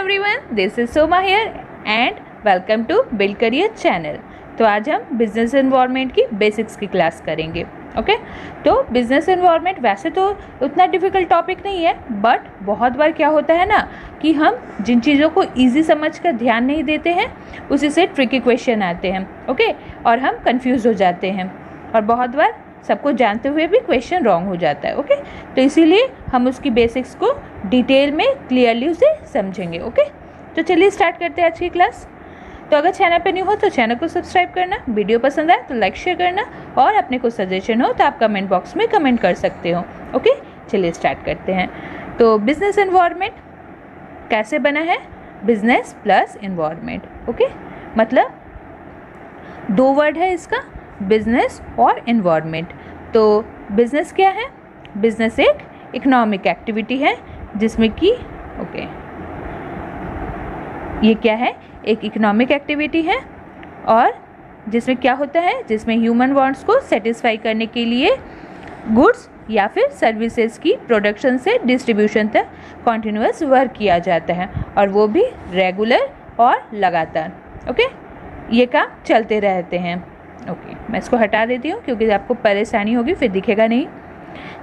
everyone, this is Soma here and welcome to Build Career channel. तो आज हम business environment की basics की क्लास करेंगे। ओके तो बिजनेस एनवायरनमेंट वैसे तो उतना डिफ़िकल्ट टॉपिक नहीं है, बट बहुत बार क्या होता है ना कि हम जिन चीज़ों को ईजी समझ कर ध्यान नहीं देते हैं उसी से ट्रिकी क्वेश्चन आते हैं। ओके और हम कंफ्यूज हो जाते हैं और बहुत बार सबको जानते हुए भी क्वेश्चन रॉन्ग हो जाता है। ओके तो इसीलिए हम उसकी बेसिक्स को डिटेल में क्लियरली उसे समझेंगे। ओके तो चलिए स्टार्ट करते हैं आज की क्लास। तो अगर चैनल पे न्यू हो तो चैनल को सब्सक्राइब करना, वीडियो पसंद आए तो लाइक शेयर करना और अपने कुछ सजेशन हो तो आप कमेंट बॉक्स में कमेंट कर सकते हो। ओके चलिए स्टार्ट करते हैं। तो बिजनेस एनवायरनमेंट कैसे बना है? Business plus environment. ओके मतलब दो वर्ड है इसका, बिजनेस और एनवायरनमेंट। तो बिजनेस क्या है? बिजनेस एक इकोनॉमिक एक्टिविटी है जिसमें कि ये क्या है? एक इकोनॉमिक एक्टिविटी है और जिसमें क्या होता है, जिसमें ह्यूमन वांट्स को सेटिस्फाई करने के लिए गुड्स या फिर सर्विसेज की प्रोडक्शन से डिस्ट्रीब्यूशन तक कॉन्टिन्यूअस वर्क किया जाता है और वो भी रेगुलर और लगातार। ओके ये काम चलते रहते हैं। ओके मैं इसको हटा देती हूँ क्योंकि आपको परेशानी होगी, फिर दिखेगा नहीं,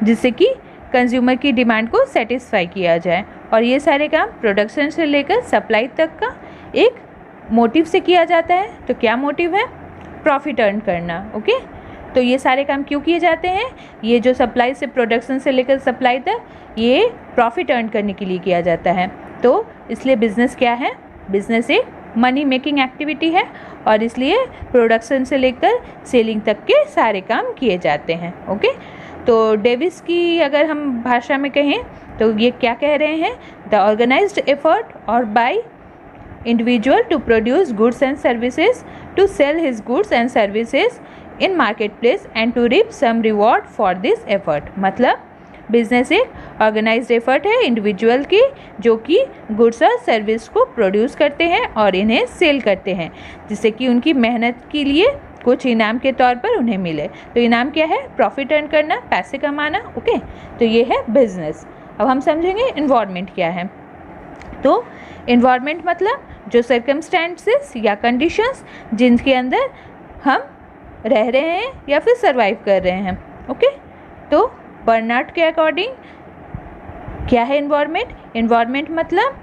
जिससे कि कंज्यूमर की डिमांड को सेटिस्फाई किया जाए। और ये सारे काम प्रोडक्शन से लेकर सप्लाई तक का एक मोटिव से किया जाता है। तो क्या मोटिव है? प्रॉफिट अर्न करना। ओके तो ये सारे काम क्यों किए जाते हैं? ये जो सप्लाई से प्रोडक्शन से लेकर सप्लाई तक ये प्रॉफिट अर्न करने के लिए किया जाता है। तो इसलिए बिजनेस क्या है? बिजनेस एक मनी मेकिंग एक्टिविटी है और इसलिए प्रोडक्शन से लेकर सेलिंग तक के सारे काम किए जाते हैं। ओके तो डेविस की अगर हम भाषा में कहें तो ये क्या कह रहे हैं? द ऑर्गेनाइज्ड एफर्ट और by individual to produce goods and services to sell his goods and services in market place and to reap some reward for this effort. मतलब बिजनेस एक ऑर्गेनाइज्ड एफर्ट है इंडिविजुअल की जो कि goods और service को produce करते हैं और इन्हें सेल करते हैं जिससे कि उनकी मेहनत के लिए कुछ इनाम के तौर पर उन्हें मिले। तो इनाम क्या है? प्रॉफिट अर्न करना, पैसे कमाना। ओके तो ये है बिजनेस। अब हम समझेंगे इन्वायरमेंट क्या है। तो इन्वायरमेंट मतलब जो सर्कमस्टेंसेस या कंडीशंस जिनके अंदर हम रह रहे हैं या फिर सर्वाइव कर रहे हैं। ओके तो बर्नार्ड के अकॉर्डिंग क्या है इन्वायरमेंट? इन्वायरमेंट मतलब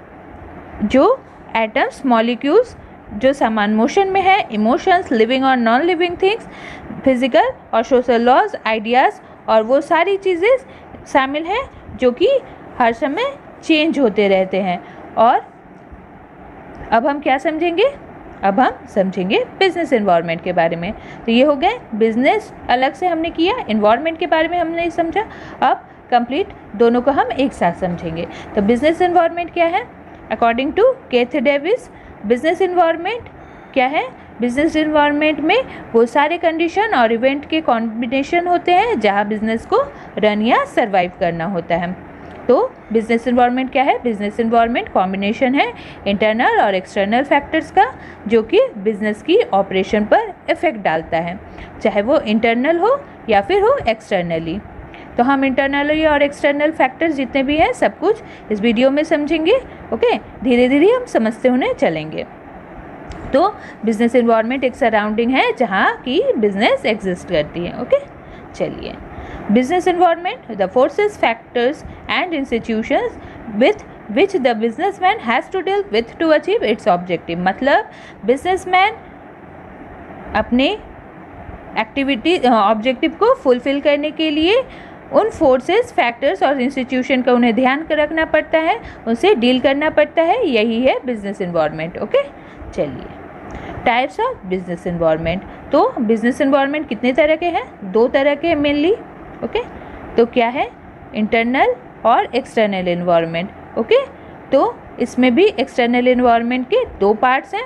जो एटम्स, मॉलिक्यूल्स जो समान मोशन में है, इमोशंस, लिविंग और नॉन लिविंग थिंग्स, फिजिकल और सोशल लॉज, आइडियाज़ और वो सारी चीज़ें शामिल हैं जो कि हर समय चेंज होते रहते हैं। और अब हम क्या समझेंगे? अब हम समझेंगे बिजनेस एनवायरनमेंट के बारे में। तो ये हो गए बिजनेस अलग से हमने किया, एनवायरनमेंट के बारे में हमने नहीं समझा। अब कंप्लीट दोनों को हम एक साथ समझेंगे। तो बिजनेस एनवायरनमेंट क्या है? According to Keith Davis business environment क्या है? बिजनेस एनवायरनमेंट में वो सारे कंडीशन और इवेंट के कॉम्बिनेशन होते हैं जहाँ बिजनेस को रन या सर्वाइव करना होता है। तो बिजनेस एनवायरनमेंट क्या है? बिजनेस एनवायरनमेंट कॉम्बिनेशन है इंटरनल और एक्सटर्नल फैक्टर्स का जो कि बिजनेस की ऑपरेशन पर इफेक्ट डालता है, चाहे वो इंटरनल हो या फिर हो एक्सटर्नली। तो हम इंटरनली और एक्सटर्नल फैक्टर्स जितने भी हैं सब कुछ इस वीडियो में समझेंगे। ओके धीरे धीरे हम समझते हुए चलेंगे। तो बिजनेस एनवायरनमेंट एक सराउंडिंग है जहाँ की बिजनेस एग्जिस्ट करती है। ओके चलिए business environment the forces, factors and institutions with which the businessman has to deal with to achieve its objective. मतलब बिजनेसमैन अपने एक्टिविटी ऑब्जेक्टिव को फुलफिल करने के लिए उन फोर्सेस, फैक्टर्स और इंस्टीट्यूशन का उन्हें ध्यान रखना पड़ता है, उनसे डील करना पड़ता है। यही है बिजनेस एनवायरनमेंट। ओके चलिए टाइप्स ऑफ बिजनेस एनवायरनमेंट। तो बिजनेस एनवायरनमेंट कितने तरह के हैं? दो तरह के हैं मेनली। ओके तो क्या है? इंटरनल और एक्सटर्नल एनवायरनमेंट। ओके तो इसमें भी एक्सटर्नल एनवायरनमेंट के दो पार्ट्स हैं,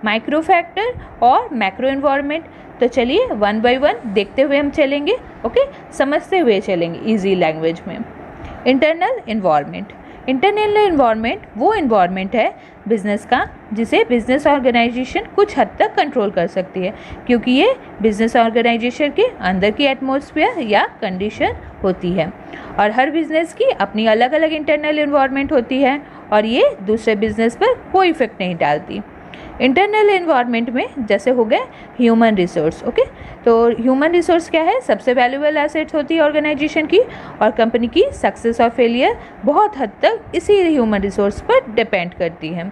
माइक्रो फैक्टर और मैक्रो एनवायरनमेंट। तो चलिए वन बाय वन देखते हुए हम चलेंगे। ओके समझते हुए चलेंगे इजी लैंग्वेज में। Internal environment. इंटरनल एनवायरनमेंट वो एनवायरनमेंट है बिजनेस का जिसे बिजनेस ऑर्गेनाइजेशन कुछ हद तक कंट्रोल कर सकती है क्योंकि ये बिजनेस ऑर्गेनाइजेशन के अंदर की एटमॉस्फेयर या कंडीशन होती है। और हर बिजनेस की अपनी अलग अलग इंटरनल एनवायरनमेंट होती है और ये दूसरे बिजनेस पर कोई इफेक्ट नहीं डालती। इंटरनल एनवायरनमेंट में जैसे हो गए ह्यूमन रिसोर्स। ओके, तो ह्यूमन रिसोर्स क्या है? सबसे वैल्यूएबल एसेट्स होती है ऑर्गेनाइजेशन की, और कंपनी की सक्सेस और फेलियर बहुत हद तक इसी ह्यूमन रिसोर्स पर डिपेंड करती है।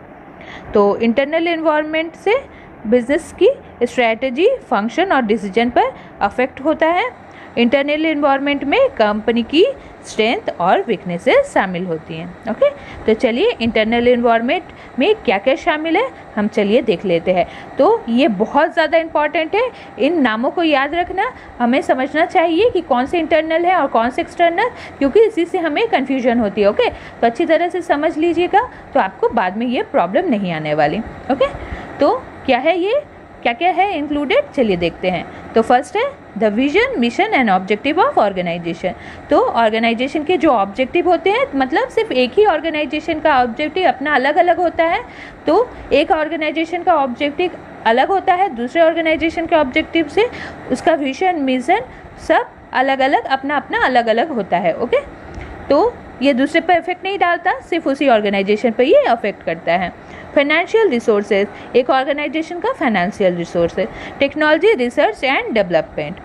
तो इंटरनल एनवायरनमेंट से बिजनेस की स्ट्रैटेजी, फंक्शन और डिसीजन पर अफेक्ट होता है। इंटरनल एनवायरनमेंट में कंपनी की स्ट्रेंथ और वीकनेसेस शामिल होती हैं। ओके, तो चलिए इंटरनल एनवायरनमेंट में क्या क्या शामिल है हम चलिए देख लेते हैं। तो ये बहुत ज़्यादा इम्पॉर्टेंट है, इन नामों को याद रखना। हमें समझना चाहिए कि कौन से इंटरनल है और कौन से एक्सटर्नल, क्योंकि इसी से हमें कन्फ्यूजन होती है। ओके, तो अच्छी तरह से समझ लीजिएगा, तो आपको बाद में ये प्रॉब्लम नहीं आने वाली। ओके, तो क्या है ये, क्या क्या है इंक्लूडेड, चलिए देखते हैं। तो फर्स्ट है the vision, mission and objective of organisation. तो ऑर्गेनाइजेशन के जो ऑब्जेक्टिव होते हैं, मतलब सिर्फ एक ही ऑर्गेनाइजेशन का ऑब्जेक्टिव अपना अलग अलग होता है। तो एक ऑर्गेनाइजेशन का ऑब्जेक्टिव अलग होता है दूसरे ऑर्गेनाइजेशन के ऑब्जेक्टिव से, उसका विजन, मिशन सब अलग अलग अपना अपना अलग अलग होता है। ओके, तो ये दूसरे पर इफेक्ट नहीं डालता, सिर्फ उसी ऑर्गेनाइजेशन पर ये अफेक्ट करता है। फाइनेंशियल रिसोर्सेज, एक ऑर्गेनाइजेशन का फाइनेंशियल रिसोर्स है। Technology, research and development.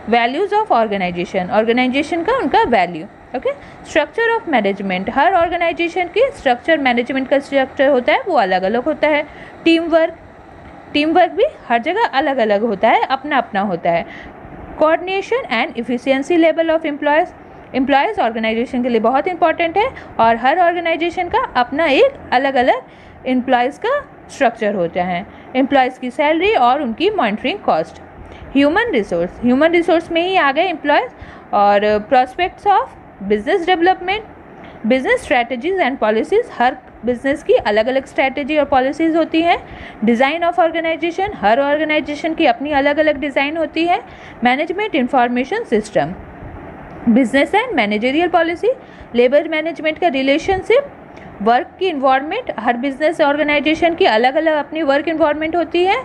Values of organisation, organisation का उनका value. Okay, structure of management, हर ऑर्गेनाइजेशन के स्ट्रक्चर, मैनेजमेंट का स्ट्रक्चर होता है वो अलग अलग होता है। टीम वर्क भी हर जगह अलग अलग होता है, अपना अपना होता है। Coordination and efficiency level of employees organisation के लिए बहुत इंपॉर्टेंट है, और हर ऑर्गेनाइजेशन का अपना एक अलग अलग एम्प्लॉयज़ का स्ट्रक्चर होता है। एम्प्लॉयज़ की सैलरी और उनकी मॉनिटरिंग कॉस्ट। ह्यूमन रिसोर्स में ही आ गए एम्प्लॉयज़। और prospects of business development, business strategies and policies, हर बिजनेस की अलग अलग स्ट्रैटेजी और पॉलिसीज़ होती हैं। डिज़ाइन ऑफ ऑर्गेनाइजेशन, हर ऑर्गेनाइजेशन की अपनी अलग अलग डिज़ाइन होती है। Management information system, business and managerial policy, labour management का रिलेशनशिप, वर्क की इन्वायरमेंट, हर बिजनेस ऑर्गेनाइजेशन की अलग अलग अपनी वर्क इन्वायरमेंट होती है।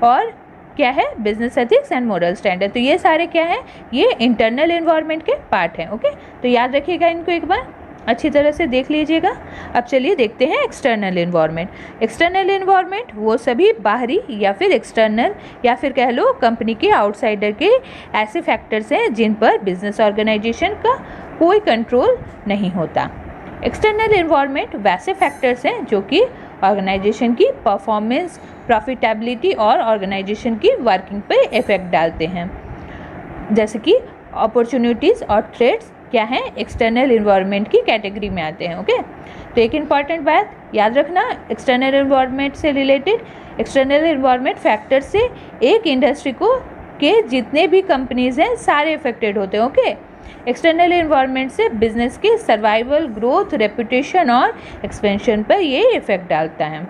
और क्या है? Business ethics and moral standard. तो ये सारे क्या हैं? ये इंटरनल एनवायरनमेंट के पार्ट हैं। ओके, तो याद रखिएगा इनको, एक बार अच्छी तरह से देख लीजिएगा। अब चलिए देखते हैं एक्सटर्नल एनवायरनमेंट। एक्सटर्नल एनवायरनमेंट वो सभी बाहरी या फिर एक्सटर्नल या फिर कह लो कंपनी के आउटसाइडर के ऐसे फैक्टर्स हैं जिन पर बिजनेस ऑर्गेनाइजेशन का कोई कंट्रोल नहीं होता। एक्सटर्नल एनवायरनमेंट वैसे फैक्टर्स हैं जो कि ऑर्गेनाइजेशन की परफॉर्मेंस, प्रॉफिटेबिलिटी और ऑर्गेनाइजेशन की वर्किंग पर इफेक्ट डालते हैं। जैसे कि अपॉर्चुनिटीज़ और थ्रेट्स क्या हैं? एक्सटर्नल एनवायरनमेंट की कैटेगरी में आते हैं। ओके, तो एक इम्पॉर्टेंट बात याद रखना एक्सटर्नल एनवायरनमेंट से रिलेटेड, एक्सटर्नल एनवायरनमेंट फैक्टर से एक इंडस्ट्री को के जितने भी कंपनीज हैं सारे इफेक्टेड होते हैं। ओके, एक्सटर्नल एनवायरनमेंट से बिजनेस के सर्वाइवल, ग्रोथ, रेपुटेशन और एक्सपेंशन पर ये इफेक्ट डालता है।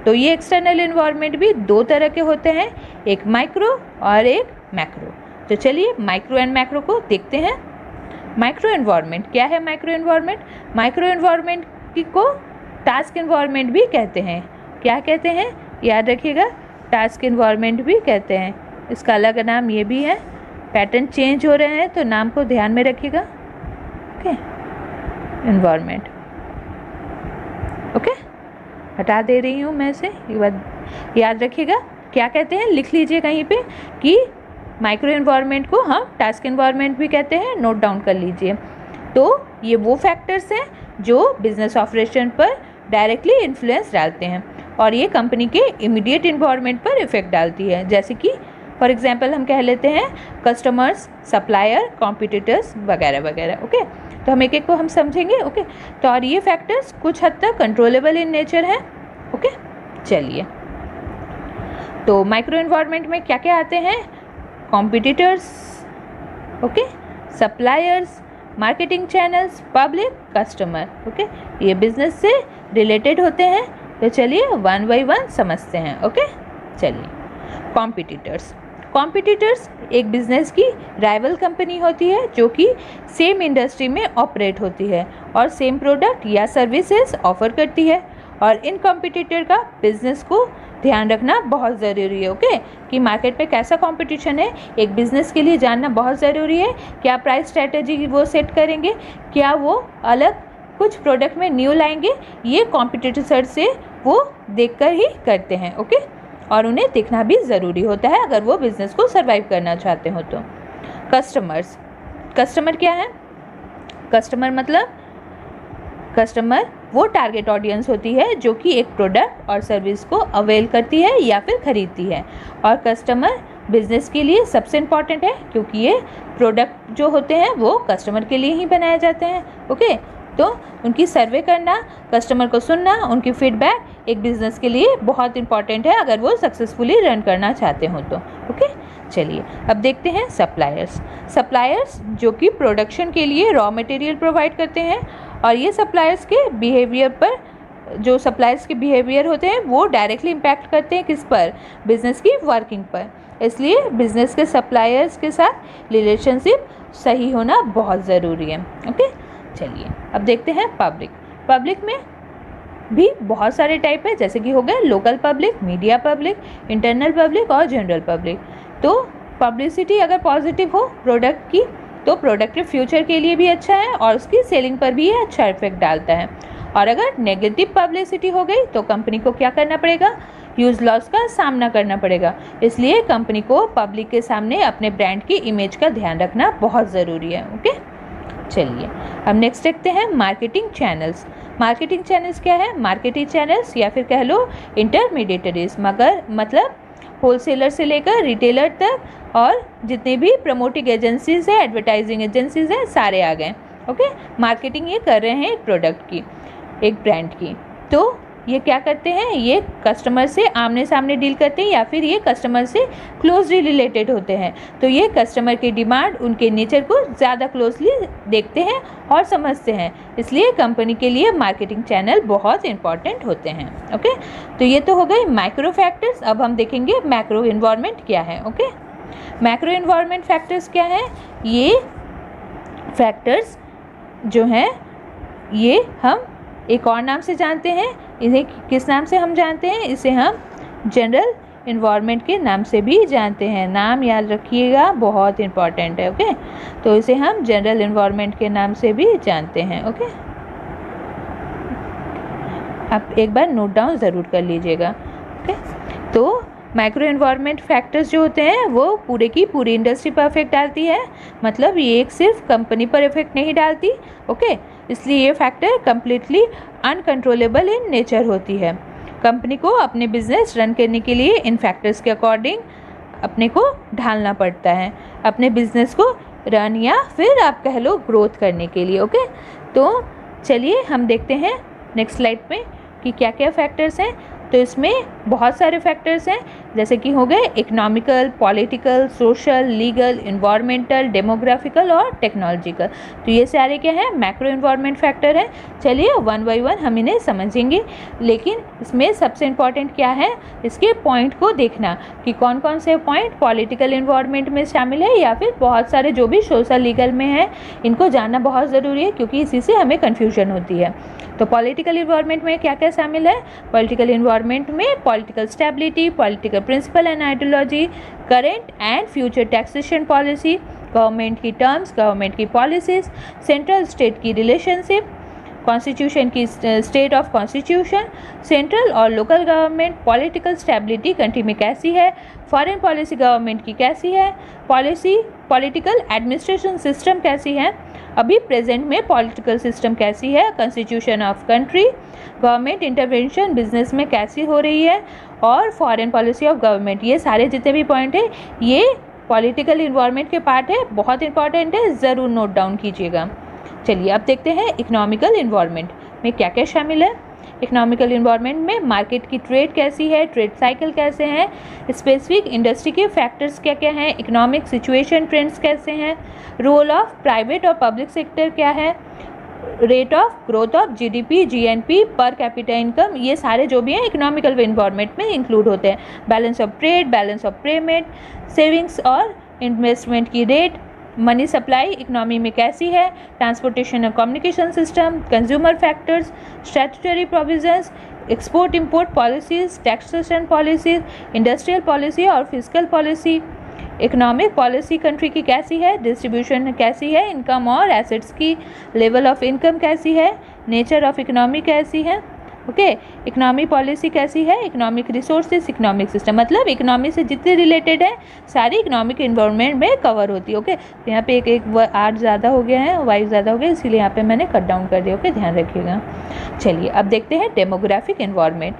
तो ये एक्सटर्नल एनवायरनमेंट भी दो तरह के होते हैं, एक माइक्रो और एक मैक्रो। तो चलिए माइक्रो एंड मैक्रो को देखते हैं। माइक्रो एनवायरनमेंट क्या है? माइक्रो एनवायरनमेंट को टास्क एनवायरनमेंट भी कहते हैं। क्या कहते हैं? याद रखिएगा, टास्क एनवायरनमेंट भी कहते हैं। इसका अलग नाम ये भी है। पैटर्न चेंज हो रहे हैं तो नाम को ध्यान में रखिएगा। Okay, environment. ओके, हटा दे रही हूँ मैं इसे, ये बात याद रखिएगा। क्या कहते हैं? लिख लीजिए कहीं पे कि माइक्रो एनवायरनमेंट को हम टास्क एनवायरनमेंट भी कहते हैं, नोट डाउन कर लीजिए। तो ये वो फैक्टर्स हैं जो बिजनेस ऑपरेशन पर डायरेक्टली इन्फ्लुएंस डालते हैं और ये कंपनी के इमीडिएट एनवायरनमेंट पर इफेक्ट डालती है। जैसे कि फॉर एग्जांपल हम कह लेते हैं कस्टमर्स, सप्लायर, कॉम्पिटिटर्स वगैरह वगैरह। ओके, तो हम एक एक को हम समझेंगे। ओके, तो और ये फैक्टर्स कुछ हद तक कंट्रोलेबल इन नेचर हैं। ओके, चलिए, तो माइक्रो एनवायरनमेंट में क्या क्या आते हैं? Competitors, okay, suppliers, marketing channels, public, customer. Okay, ये बिजनेस से रिलेटेड होते हैं। तो चलिए वन बाय वन समझते हैं। ओके, चलिए, कॉम्पिटिटर्स एक बिजनेस की राइवल कंपनी होती है जो कि सेम इंडस्ट्री में ऑपरेट होती है और सेम प्रोडक्ट या सर्विसेज ऑफर करती है। और इन कॉम्पिटिटर का बिजनेस को ध्यान रखना बहुत ज़रूरी है। ओके, कि मार्केट पे कैसा कंपटीशन है एक बिज़नेस के लिए जानना बहुत ज़रूरी है। क्या प्राइस स्ट्रैटेजी वो सेट करेंगे, क्या वो अलग कुछ प्रोडक्ट में न्यू लाएंगे, ये कॉम्पिटिटर से वो देखकर ही करते हैं, ओके। और उन्हें देखना भी ज़रूरी होता है अगर वो बिज़नेस को सर्वाइव करना चाहते हो तो। कस्टमर्स, कस्टमर क्या है? कस्टमर मतलब कस्टमर वो टारगेट ऑडियंस होती है जो कि एक प्रोडक्ट और सर्विस को अवेल करती है या फिर खरीदती है। और कस्टमर बिजनेस के लिए सबसे इम्पॉर्टेंट है क्योंकि ये प्रोडक्ट जो होते हैं वो कस्टमर के लिए ही बनाए जाते हैं, ओके। तो उनकी सर्वे करना, कस्टमर को सुनना, उनकी फीडबैक एक बिज़नेस के लिए बहुत इंपॉर्टेंट है अगर वो सक्सेसफुली रन करना चाहते हो तो, ओके। चलिए अब देखते हैं सप्लायर्स। सप्लायर्स जो कि प्रोडक्शन के लिए रॉ मटेरियल प्रोवाइड करते हैं और ये सप्लायर्स के बिहेवियर पर, जो सप्लायर्स के बिहेवियर होते हैं वो डायरेक्टली इम्पैक्ट करते हैं किस पर? बिज़नेस की वर्किंग पर। इसलिए बिज़नेस के सप्लायर्स के साथ रिलेशनशिप सही होना बहुत ज़रूरी है, ओके। चलिए अब देखते हैं पब्लिक। पब्लिक में भी बहुत सारे टाइप है, जैसे कि हो गए local public, media public, internal public और जनरल पब्लिक। तो पब्लिसिटी अगर पॉजिटिव हो प्रोडक्ट की तो प्रोडक्ट के फ्यूचर के लिए भी अच्छा है और उसकी सेलिंग पर भी ये अच्छा इफेक्ट डालता है। और अगर नेगेटिव पब्लिसिटी हो गई तो कंपनी को क्या करना पड़ेगा? ह्यूज लॉस का सामना करना पड़ेगा। इसलिए कंपनी को पब्लिक के सामने अपने ब्रांड की इमेज का ध्यान रखना बहुत ज़रूरी है, ओके। चलिए अब नेक्स्ट देखते हैं मार्केटिंग चैनल्स। मार्केटिंग चैनल्स क्या है? मार्केटिंग चैनल्स या फिर कह लो इंटरमीडिएटरीज, मगर मतलब होलसेलर से लेकर रिटेलर तक और जितने भी प्रमोटिंग एजेंसीज है, एडवर्टाइजिंग एजेंसीज हैं, सारे आ गए, ओके। मार्केटिंग ये कर रहे हैं एक प्रोडक्ट की, एक ब्रांड की। तो ये क्या करते हैं? ये कस्टमर से आमने सामने डील करते हैं या फिर ये कस्टमर से क्लोजली रिलेटेड होते हैं। तो ये कस्टमर की डिमांड, उनके नेचर को ज़्यादा क्लोजली देखते हैं और समझते हैं। इसलिए कंपनी के लिए मार्केटिंग चैनल बहुत इंपॉर्टेंट होते हैं, ओके। तो ये तो हो गए माइक्रो फैक्टर्स। अब हम देखेंगे मैक्रो इन्वायरमेंट क्या है, ओके। मैक्रो इन्वायरमेंट फैक्टर्स क्या है? ये फैक्टर्स जो हैं ये हम एक और नाम से जानते हैं। इन्हें किस नाम से हम जानते हैं? इसे हम जनरल इन्वायरमेंट के नाम से भी जानते हैं। नाम याद रखिएगा, बहुत इंपॉर्टेंट है, ओके। तो इसे हम जनरल इन्वायरमेंट के नाम से भी जानते हैं, ओके। आप एक बार नोट डाउन ज़रूर कर लीजिएगा, ओके। तो माइक्रो इन्वायरमेंट फैक्टर्स जो होते हैं वो पूरे की पूरी इंडस्ट्री पर इफेक्ट डालती है, मतलब ये एक सिर्फ कंपनी पर इफेक्ट नहीं डालती, ओके। इसलिए ये factor completely uncontrollable in nature होती है। कंपनी को अपने बिजनेस रन करने के लिए इन फैक्टर्स के अकॉर्डिंग अपने को ढालना पड़ता है, अपने बिजनेस को रन या फिर आप कह लो ग्रोथ करने के लिए, ओके। तो चलिए हम देखते हैं नेक्स्ट स्लाइड में कि क्या क्या फैक्टर्स हैं। तो इसमें बहुत सारे फैक्टर्स हैं, जैसे कि हो गए economical, political, social, legal, environmental, demographical और टेक्नोलॉजिकल। तो ये सारे क्या हैं? मैक्रो इन्वायरमेंट फैक्टर हैं। चलिए वन बाय वन हम इन्हें समझेंगे, लेकिन इसमें सबसे इम्पॉर्टेंट क्या है? इसके पॉइंट को देखना कि कौन कौन से पॉइंट पॉलिटिकल इन्वायरमेंट में शामिल है या फिर बहुत सारे जो भी सोशल लीगल में हैं, इनको जानना बहुत ज़रूरी है क्योंकि इसी से हमें कन्फ्यूजन होती है। तो पॉलिटिकल इन्वायरमेंट में क्या क्या शामिल है? पॉलिटिकल इन्वायरमेंट में political stability, political principle and ideology, current and future taxation policy, government की टर्म्स, गवर्नमेंट की पॉलिसीज़, सेंट्रल स्टेट की रिलेशनशिप, कॉन्स्टिट्यूशन की स्टेट ऑफ कॉन्स्टिट्यूशन, सेंट्रल और local government, political stability country में कैसी है, फॉरेन पॉलिसी गवर्नमेंट की कैसी है, पॉलिटिकल एडमिनिस्ट्रेशन सिस्टम कैसी है, अभी प्रेजेंट में पॉलिटिकल सिस्टम कैसी है, constitution of country, government intervention business में कैसी हो रही है, और फॉरेन पॉलिसी ऑफ गवर्नमेंट। ये सारे जितने भी पॉइंट है ये पॉलिटिकल इन्वायरमेंट के पार्ट है, बहुत इंपॉर्टेंट है, ज़रूर नोट डाउन कीजिएगा। चलिए अब देखते हैं इकोनॉमिकल इन्वायरमेंट में क्या क्या शामिल है। इकोनॉमिकल इन्वायरमेंट में मार्केट की ट्रेड कैसी है, ट्रेड साइकिल कैसे हैं, स्पेसिफिक इंडस्ट्री के फैक्टर्स क्या क्या हैं, इकोनॉमिक सिचुएशन ट्रेंड्स कैसे हैं, रोल ऑफ प्राइवेट और पब्लिक सेक्टर क्या है, rate of growth of GDP, GNP, per capita income, ये सारे जो भी हैं इकोनॉमिकल इन्वायरमेंट में इंक्लूड होते हैं। Balance of trade, balance of payment, savings और इन्वेस्टमेंट की रेट, मनी सप्लाई इकोनॉमी में कैसी है, ट्रांसपोर्टेशन और communication system, consumer factors, statutory provisions, export import policies, taxation policies, industrial policy और physical policy, economic policy country की कैसी है, डिस्ट्रीब्यूशन कैसी है, इनकम और एसेट्स की, लेवल ऑफ इनकम कैसी है, नेचर ऑफ इकोनॉमी कैसी है, ओके, इकोनॉमी पॉलिसी कैसी है, इकोनॉमिक रिसोर्सेज, इकोनॉमिक सिस्टम, मतलब इकोनॉमी से जितने रिलेटेड है सारी इकोनॉमिक इन्वायरमेंट में कवर होती है, ओके। तो यहाँ पे एक आर ज़्यादा हो गया है, वाई ज़्यादा हो गया, इसीलिए यहाँ पे मैंने कट डाउन कर दिया, ओके, ध्यान रखिएगा। चलिए अब देखते हैं डेमोग्राफिक इन्वायरमेंट।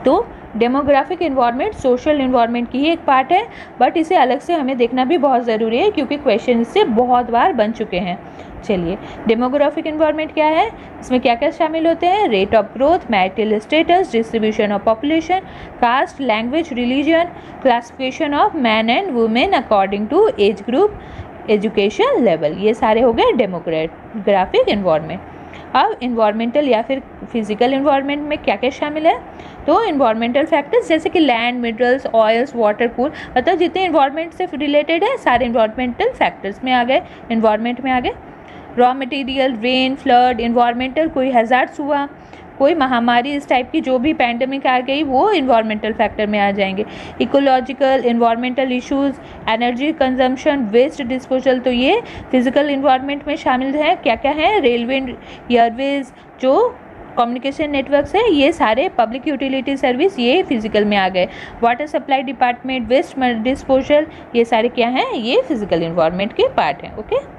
तो डेमोग्राफिक इन्वायरमेंट सोशल इन्वायरमेंट की ही एक पार्ट है, बट इसे अलग से हमें देखना भी बहुत ज़रूरी है क्योंकि क्वेश्चन इससे बहुत बार बन चुके हैं। चलिए डेमोग्राफिक इन्वायरमेंट क्या है, इसमें क्या क्या शामिल होते हैं, rate of growth, marital status, distribution of population, caste, language, religion, classification of man and women according to age group, education level, ये सारे हो गए डेमोग्राफिक इन्वायरमेंट। अब इन्वायरमेंटल या फिर फिजिकल इन्वायरमेंट में क्या क्या शामिल है, तो इन्वायरमेंटल फैक्टर्स जैसे कि land, minerals, oils, water, cool, मतलब जितने इन्वायरमेंट से रिलेटेड है सारे इन्वायरमेंटल फैक्टर्स में आ गए, इन्वायरमेंट में आ गए। Raw material, rain, flood, environmental कोई हैजार्ड्स हुआ, कोई महामारी इस टाइप की जो भी पैंडेमिक आ गई वो इन्वायरमेंटल फैक्टर में आ जाएंगे। Ecological, environmental issues, energy consumption, waste disposal, तो ये फिजिकल इन्वायरमेंट में शामिल है। क्या क्या है, रेलवे, एयरवेज, जो कम्युनिकेशन नेटवर्क्स है, ये सारे पब्लिक यूटिलिटी सर्विस ये फिजिकल में आ गए। Water supply department, waste disposal, ये सारे क्या हैं, ये फिजिकल इन्वायरमेंट के पार्ट हैं, ओके।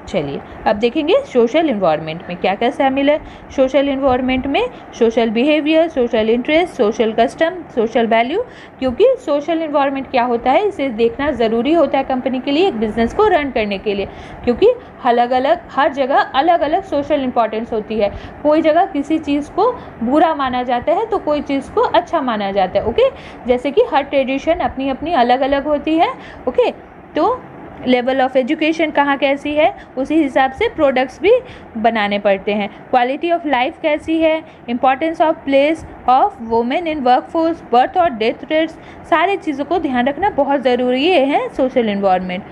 चलिए अब देखेंगे सोशल इन्वायरमेंट में क्या क्या शामिल है। सोशल इन्वायरमेंट में social behaviour, social interest, social custom, social value, क्योंकि सोशल इन्वायरमेंट क्या होता है इसे देखना ज़रूरी होता है कंपनी के लिए, एक बिजनेस को रन करने के लिए, क्योंकि अलग अलग हर जगह अलग अलग सोशल इंपॉर्टेंस होती है। कोई जगह किसी चीज़ को बुरा माना जाता है तो कोई चीज़ को अच्छा माना जाता है, ओके। जैसे कि हर ट्रेडिशन अपनी अपनी अलग अलग होती है, ओके। तो लेवल ऑफ एजुकेशन कहाँ कैसी है उसी हिसाब से प्रोडक्ट्स भी बनाने पड़ते हैं। क्वालिटी ऑफ लाइफ कैसी है, importance of place of women in workforce, birth और डेथ रेट्स, सारी चीज़ों को ध्यान रखना बहुत ज़रूरी है social environment.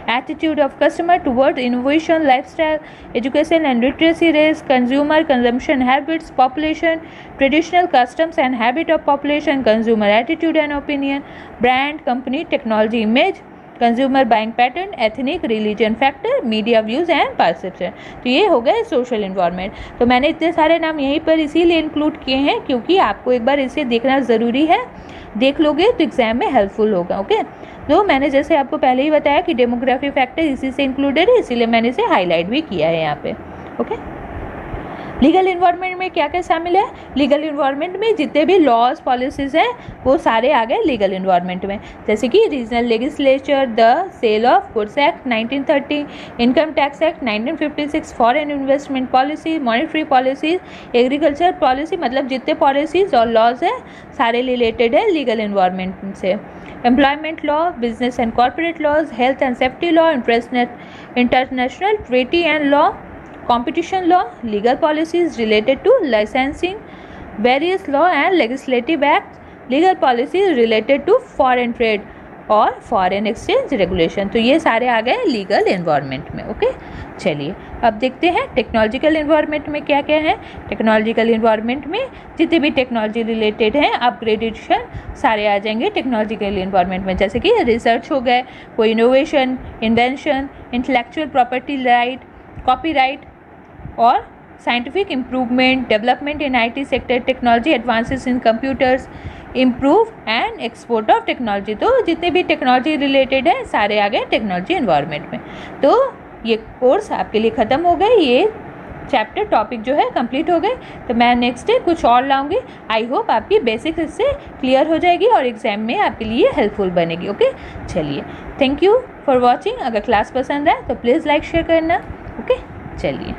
Attitude of customer toward innovation, lifestyle, education and literacy rates, consumer consumption habits, population, traditional customs and habit of population, consumer attitude and opinion, brand, company, technology image, consumer buying pattern, ethnic, religion factor, media views and perception. तो ये हो गए social environment. तो मैंने इतने सारे नाम यहीं पर इसीलिए इंक्लूड किए हैं क्योंकि आपको एक बार इसे देखना ज़रूरी है, देख लोगे तो एग्जाम में हेल्पफुल होगा, ओके। तो मैंने जैसे आपको पहले ही बताया कि डेमोग्राफी फैक्टर इसी से इंक्लूडेड है, इसीलिए मैंने इसे हाईलाइट भी किया है यहाँ पे, ओके। लीगल इन्वायरमेंट में क्या क्या शामिल है, लीगल इन्वायरमेंट में जितने भी लॉज पॉलिसीज़ हैं वो सारे आ गए लीगल इन्वायरमेंट में, जैसे कि regional legislature, the sale of goods act 1930, income tax act 1956, foreign investment policy, monetary policies, agriculture policy, मतलब जितने पॉलिसीज़ और लॉज हैं सारे रिलेटेड है लीगल इन्वायरमेंट से। Employment law, business and corporate laws, health and safety law, international treaty and law, competition law, legal policies related to licensing, various law and legislative acts, legal policies related to foreign trade और foreign exchange regulation. तो ये सारे आ गए legal environment में, okay. चलिए अब देखते हैं टेक्नोलॉजिकल इन्वायरमेंट में क्या क्या है। टेक्नोलॉजिकल इन्वायरमेंट में जितने भी टेक्नोलॉजी रिलेटेड हैं अपग्रेडेशन सारे आ जाएंगे टेक्नोलॉजिकल इन्वायरमेंट में, जैसे कि रिसर्च हो गए, कोई innovation, invention, intellectual property right, copyright और scientific improvement, development in IT sector, technology advances in computers, improve and export of technology. तो जितने भी टेक्नोलॉजी रिलेटेड है सारे आ गए टेक्नोलॉजी इन्वायरमेंट में। तो ये कोर्स आपके लिए ख़त्म हो गए, ये चैप्टर टॉपिक जो है कंप्लीट हो गए। तो मैं नेक्स्ट डे कुछ और लाऊंगी। आई होप आपकी बेसिक्स इससे क्लियर हो जाएगी और एग्जाम में आपके लिए हेल्पफुल बनेगी, ओके। चलिए थैंक यू फॉर वॉचिंग। अगर क्लास पसंद आए तो प्लीज़ लाइक शेयर करना, ओके। चलिए।